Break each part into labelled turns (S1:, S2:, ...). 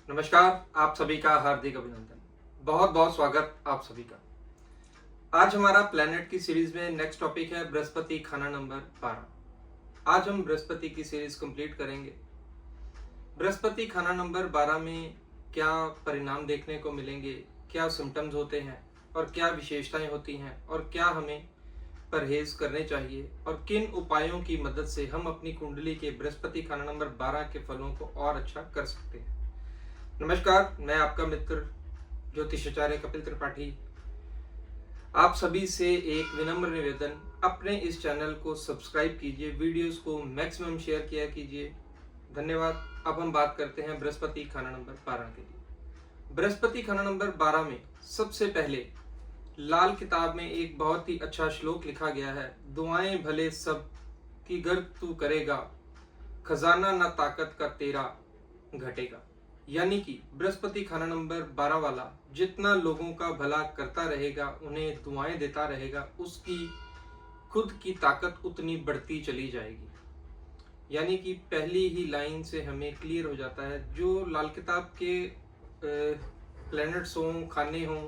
S1: नमस्कार, आप सभी का हार्दिक अभिनंदन। बहुत बहुत स्वागत आप सभी का। आज हमारा प्लैनेट की सीरीज में नेक्स्ट टॉपिक है बृहस्पति खाना नंबर 12। आज हम बृहस्पति की सीरीज कंप्लीट करेंगे। बृहस्पति खाना नंबर 12 में क्या परिणाम देखने को मिलेंगे, क्या सिम्टम्स होते हैं और क्या विशेषताएं होती हैं और क्या हमें परहेज करने चाहिए और किन उपायों की मदद से हम अपनी कुंडली के बृहस्पति खाना नंबर 12 के फलों को और अच्छा कर सकते हैं। नमस्कार, मैं आपका मित्र ज्योतिषाचार्य कपिल त्रिपाठी। आप सभी से एक विनम्र निवेदन, अपने इस चैनल को सब्सक्राइब कीजिए, वीडियोस को मैक्सिमम शेयर किया कीजिए। धन्यवाद। अब हम बात करते हैं बृहस्पति खाना नंबर 12 के लिए। बृहस्पति खाना नंबर 12 में सबसे पहले लाल किताब में एक बहुत ही अच्छा श्लोक लिखा गया है। दुआएं भले सब की गर तू करेगा, खजाना ना ताकत का तेरा घटेगा। यानी कि बृहस्पति खाना नंबर 12 वाला जितना लोगों का भला करता रहेगा, उन्हें दुआएं देता रहेगा, उसकी खुद की ताकत उतनी बढ़ती चली जाएगी। यानी कि पहली ही लाइन से हमें क्लियर हो जाता है, जो लाल किताब के प्लैनेट्स हों, खाने हों,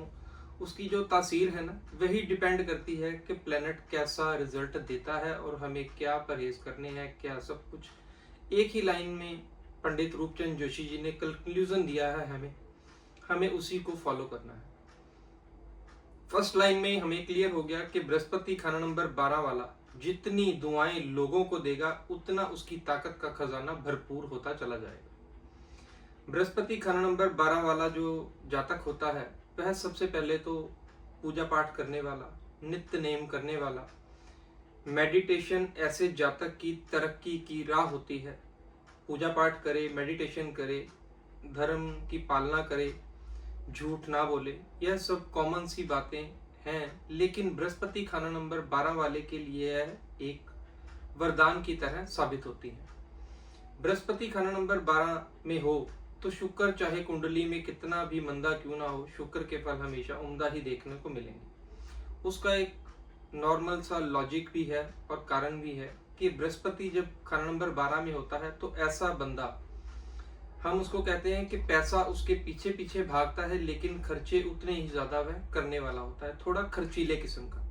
S1: उसकी जो तासीर है ना, वही डिपेंड करती है कि प्लैनेट कैसा रिजल्ट देता है और हमें क्या परहेज करने हैं, क्या सब कुछ एक ही लाइन में पंडित रूपचंद जोशी जी ने कंक्लूजन दिया है। हमें उसी को फॉलो करना है। फर्स्ट लाइन में हमें क्लियर हो गया कि बृहस्पति खाना नंबर 12 वाला जितनी दुआएं लोगों को देगा, उतना उसकी ताकत का खजाना भरपूर होता चला जाएगा। बृहस्पति खाना नंबर 12 वाला जो जातक होता है, वह सबसे पहले तो पूजा पाठ करने वाला, नित्य नेम करने वाला, मेडिटेशन ऐसे जातक की तरक्की की राह होती है। पूजा पाठ करे, मेडिटेशन करे, धर्म की पालना करे, झूठ ना बोले, यह सब कॉमन सी बातें हैं। लेकिन बृहस्पति खाना नंबर 12 वाले के लिए यह एक वरदान की तरह साबित होती है। बृहस्पति खाना नंबर 12 में हो तो शुक्र चाहे कुंडली में कितना भी मंदा क्यों ना हो, शुक्र के फल हमेशा उम्दा ही देखने को मिलेंगे। उसका एक नॉर्मल सा लॉजिक भी है और कारण भी है कि बृहस्पति जब खाना नंबर 12 में होता है तो ऐसा बंदा, हम उसको कहते हैं कि पैसा उसके पीछे पीछे भागता है, लेकिन खर्चे उतने ही ज्यादा वह करने वाला होता है, थोड़ा खर्चीले किस्म का,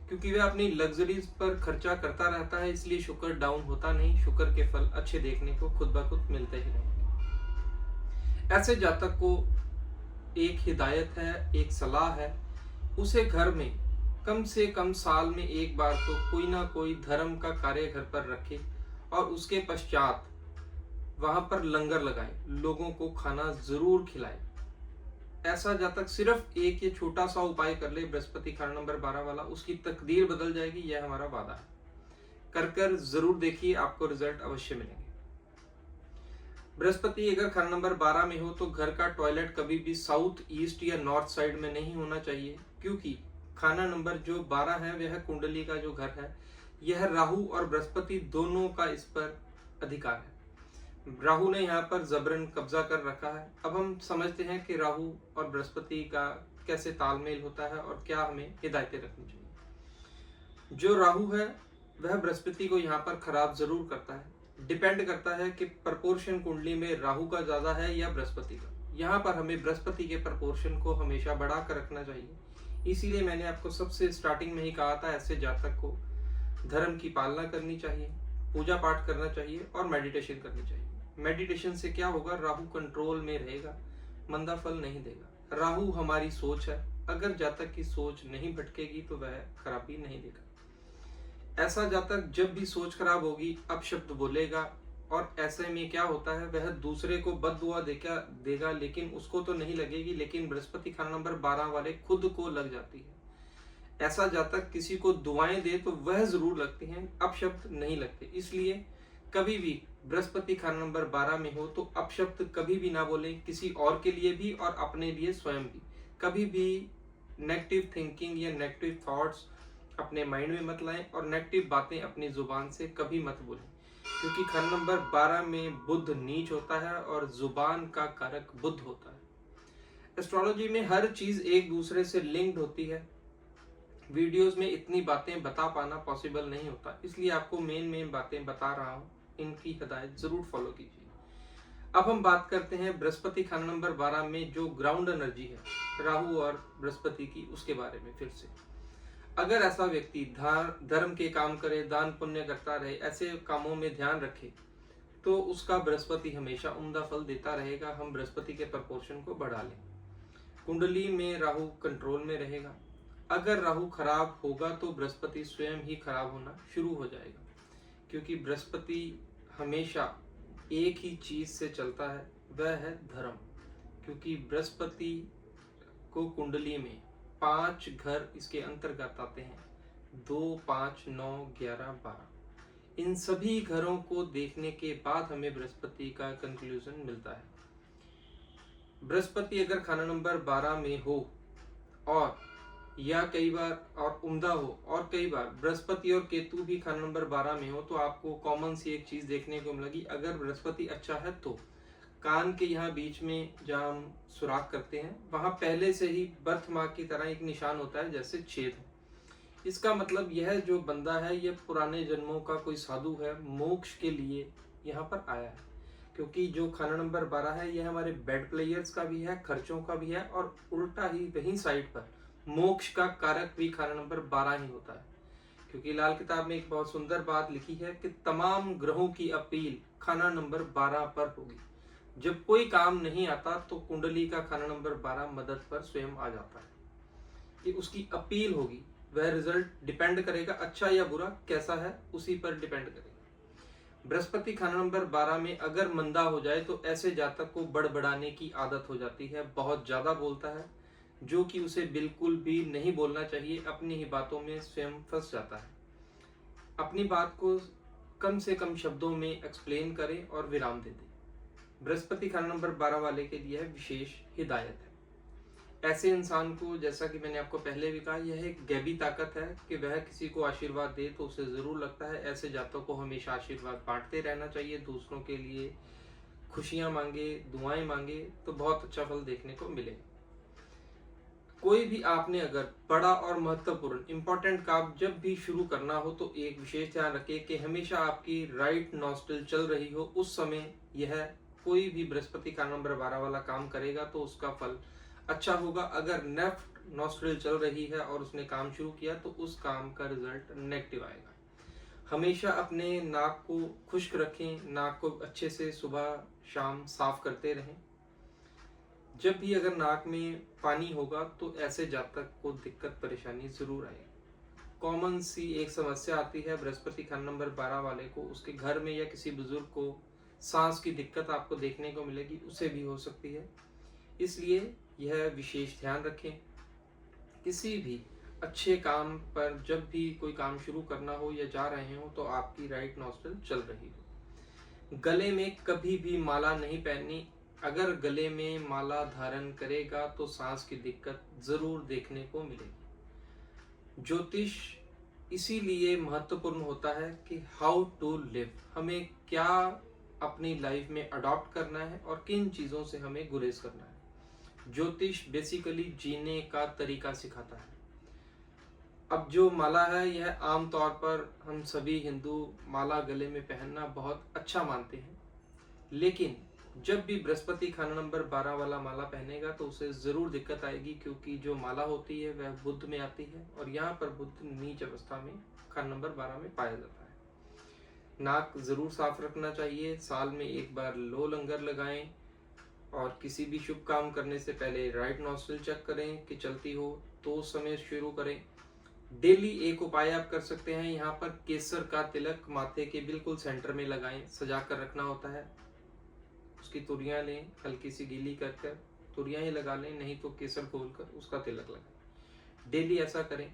S1: क्योंकि वह अपनी लग्जरीज पर खर्चा करता रहता है। इसलिए शुक्र डाउन होता नहीं, शुक्र के फल अच्छे देखने को खुद ब खुद मिलते ही रहेंगे। ऐसे जातक को एक हिदायत है, एक सलाह है, उसे घर में कम से कम साल में एक बार तो कोई ना कोई धर्म का कार्य घर पर रखे और उसके पश्चात वहां पर लंगर लगाए, लोगों को खाना जरूर खिलाए। ऐसा जातक सिर्फ एक ये छोटा सा उपाय कर ले, बृहस्पति खाना नंबर 12 वाला, उसकी तकदीर बदल जाएगी। यह हमारा वादा है। कर जरूर देखिए, आपको रिजल्ट अवश्य मिलेंगे। बृहस्पति अगर खाना नंबर 12 में हो तो घर का टॉयलेट कभी भी साउथ, ईस्ट या नॉर्थ साइड में नहीं होना चाहिए, क्योंकि खाना नंबर जो 12 है वह कुंडली का जो घर है, यह राहु और बृहस्पति दोनों का इस पर अधिकार है। राहु ने यहाँ पर जबरन कब्जा कर रखा है। अब हम समझते हैं कि राहु और बृहस्पति का कैसे तालमेल होता है और क्या हमें हिदायतें रखनी चाहिए। जो राहु है वह बृहस्पति को यहाँ पर खराब जरूर करता है। डिपेंड करता है कि प्रपोर्शन कुंडली में राहु का ज्यादा है या बृहस्पति का। यहाँ पर हमें बृहस्पति के प्रपोर्शन को हमेशा बढ़ा कर रखना चाहिए। इसीलिए मैंने आपको सबसे स्टार्टिंग में ही कहा था, ऐसे जातक को धर्म की पालना करनी चाहिए, पूजा पाठ करना चाहिए और मेडिटेशन करनी चाहिए। मेडिटेशन से क्या होगा, राहु कंट्रोल में रहेगा, मंदा फल नहीं देगा। राहु हमारी सोच है, अगर जातक की सोच नहीं भटकेगी तो वह खराबी नहीं देगा। ऐसा जातक जब भी सोच खराब होगी अपशब्द बोलेगा, और ऐसे में क्या होता है, वह दूसरे को बद्दुआ देगा, लेकिन उसको तो नहीं लगेगी, लेकिन बृहस्पति खाना नंबर 12 वाले खुद को लग जाती है। ऐसा जातक किसी को दुआएं दे तो वह जरूर लगती हैं, अपशब्द नहीं लगते। इसलिए कभी भी बृहस्पति खाना नंबर 12 में हो तो अपशब्द कभी भी ना बोले, किसी और के लिए भी और अपने लिए स्वयं भी। कभी भी नेगेटिव थिंकिंग या नेगेटिव थॉट्स अपने माइंड में मत लाएं और नेगेटिव बातें अपनी जुबान से कभी मत बोलें, क्योंकि खाना नंबर 12 में बुध नीच होता है और जुबान का कारक बुध होता है। एस्ट्रोलॉजी में हर चीज एक दूसरे से लिंक्ड होती है। वीडियोस में इतनी बातें बता पाना पॉसिबल नहीं होता, इसलिए आपको मेन बातें बता रहा हूँ, इनकी हिदायत जरूर फॉलो कीजिए। अब हम बात करते हैं बृहस्पति खाना नंबर 12 में जो ग्राउंड एनर्जी है राहु और बृहस्पति की, उसके बारे में फिर से। अगर ऐसा व्यक्ति धर्म के काम करे, दान पुण्य करता रहे, ऐसे कामों में ध्यान रखे, तो उसका बृहस्पति हमेशा उम्दा फल देता रहेगा। हम बृहस्पति के प्रपोर्शन को बढ़ा लें। कुंडली में राहु कंट्रोल में रहेगा। अगर राहु खराब होगा तो बृहस्पति स्वयं ही खराब होना शुरू हो जाएगा, क्योंकि बृहस्पति हमेशा एक ही चीज से चलता है, वह है धर्म। क्योंकि बृहस्पति को कुंडली में 5 घर इसके अंतर्गत आते हैं, 2, 5, 9, 11, 12। इन सभी घरों को देखने के बाद हमें बृहस्पति का कंक्लूजन मिलता है। बृहस्पति अगर खाना नंबर 12 में हो और या कई बार और उम्दा हो, और कई बार बृहस्पति और केतु भी खाना नंबर 12 में हो, तो आपको कॉमन सी एक चीज देखने को मिलेगी। अगर बृहस्पति अच्छा है तो कान के यहाँ बीच में जहाँ हम सुराख करते हैं, वहां पहले से ही बर्थ मार्क की तरह एक निशान होता है, जैसे छेद है। इसका मतलब यह जो बंदा है, यह पुराने जन्मों का कोई साधु है, मोक्ष के लिए यहाँ पर आया है। क्योंकि जो खाना नंबर 12 है, यह हमारे बेड प्लेयर्स का भी है, खर्चों का भी है, और उल्टा ही वही साइड पर मोक्ष का कारक भी खाना नंबर 12 ही होता है। क्योंकि लाल किताब में एक बहुत सुंदर बात लिखी है कि तमाम ग्रहों की अपील खाना नंबर 12 पर होगी। जब कोई काम नहीं आता तो कुंडली का खाना नंबर 12 मदद पर स्वयं आ जाता है, कि उसकी अपील होगी। वह रिजल्ट डिपेंड करेगा, अच्छा या बुरा कैसा है उसी पर डिपेंड करेगा। बृहस्पति खाना नंबर 12 में अगर मंदा हो जाए तो ऐसे जातक को बड़बड़ाने की आदत हो जाती है, बहुत ज्यादा बोलता है, जो कि उसे बिल्कुल भी नहीं बोलना चाहिए। अपनी ही बातों में स्वयं फंस जाता है। अपनी बात को कम से कम शब्दों में एक्सप्लेन करें और विराम दे दें। बृहस्पति खाना नंबर 12 वाले के लिए विशेष हिदायत है। ऐसे इंसान को, जैसा कि मैंने आपको पहले भी कहा, यह एक गैबी ताकत है कि वह किसी को आशीर्वाद दे तो उसे जरूर लगता है। ऐसे जातकों को हमेशा आशीर्वाद बांटते रहना चाहिए, दूसरों के लिए खुशियां मांगे, दुआएं मांगे, तो बहुत अच्छा फल देखने को मिलेगा। कोई भी आपने अगर बड़ा और महत्वपूर्ण इंपॉर्टेंट काम जब भी शुरू करना हो, तो एक विशेष ध्यान रखें कि हमेशा आपकी राइट नॉस्ट्रिल चल रही हो। उस समय यह कोई भी बृहस्पति का नंबर 12 वाला काम करेगा तो उसका फल अच्छा होगा। अगर लेफ्ट नॉस्ट्रिल चल रही है और उसने काम शुरू किया तो उस काम का रिजल्ट नेगेटिव आएगा। हमेशा अपने नाक को खुश्क रखें, नाक को अच्छे से सुबह शाम साफ करते रहें। जब भी अगर नाक में पानी होगा तो ऐसे जातक को दिक्कत परेशानी जरूर आएगी। कॉमन सी एक समस्या आती है बृहस्पति खाना नंबर 12 वाले को, उसके घर में या किसी बुजुर्ग को सांस की दिक्कत आपको देखने को मिलेगी, उसे भी हो सकती है। इसलिए यह विशेष ध्यान रखें। किसी भी अच्छे काम पर जब भी कोई काम शुरू करना हो या जा रहे हो तो आपकी राइट नॉस्ट्रिल चल रही हो। गले में कभी भी माला नहीं पहननी। अगर गले में माला धारण करेगा तो सांस की दिक्कत जरूर देखने को मिलेगी। ज्योतिष इसीलिए महत्वपूर्ण होता है कि हाउ टू लिव, हमें क्या अपनी लाइफ में अडॉप्ट करना है और किन चीजों से हमें गुरेज करना है। ज्योतिष बेसिकली जीने का तरीका सिखाता है। अब जो माला है, यह आमतौर पर हम सभी हिंदू माला गले में पहनना बहुत अच्छा मानते हैं, लेकिन जब भी बृहस्पति खाना नंबर 12 वाला माला पहनेगा तो उसे जरूर दिक्कत आएगी, क्योंकि जो माला होती है वह बुध में आती है और यहाँ पर बुध नीच अवस्था में खाना नंबर 12 में पाया जाता है। नाक जरूर साफ रखना चाहिए। साल में एक बार लो लंगर लगाएं और किसी भी शुभ काम करने से पहले राइट नॉस्ट्रिल चेक करें कि चलती हो तो उस समय शुरू करें। डेली एक उपाय आप कर सकते हैं। यहाँ पर केसर का तिलक माथे के बिल्कुल सेंटर में लगाएं, सजा कर रखना होता है। उसकी तुरियां लें, हल्की सी गीली कर कर तुरियां ही लगा लें, नहीं तो केसर खोलकर उसका तिलक लगाएं। डेली ऐसा करें।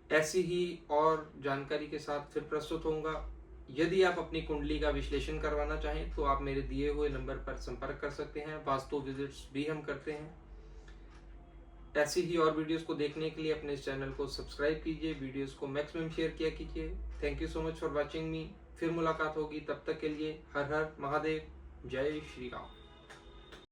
S1: ऐसी ही और जानकारी के साथ फिर प्रस्तुत होऊंगा। यदि आप अपनी कुंडली का विश्लेषण करवाना चाहें तो आप मेरे दिए हुए नंबर पर संपर्क कर सकते हैं। वास्तु विजिट्स भी हम करते हैं। ऐसी ही और वीडियोस को देखने के लिए अपने इस चैनल को सब्सक्राइब कीजिए, वीडियोस को मैक्सिमम शेयर किया कीजिए। Thank you so much for watching मी। फिर मुलाकात होगी, तब तक के लिए हर हर महादेव, जय श्री राम।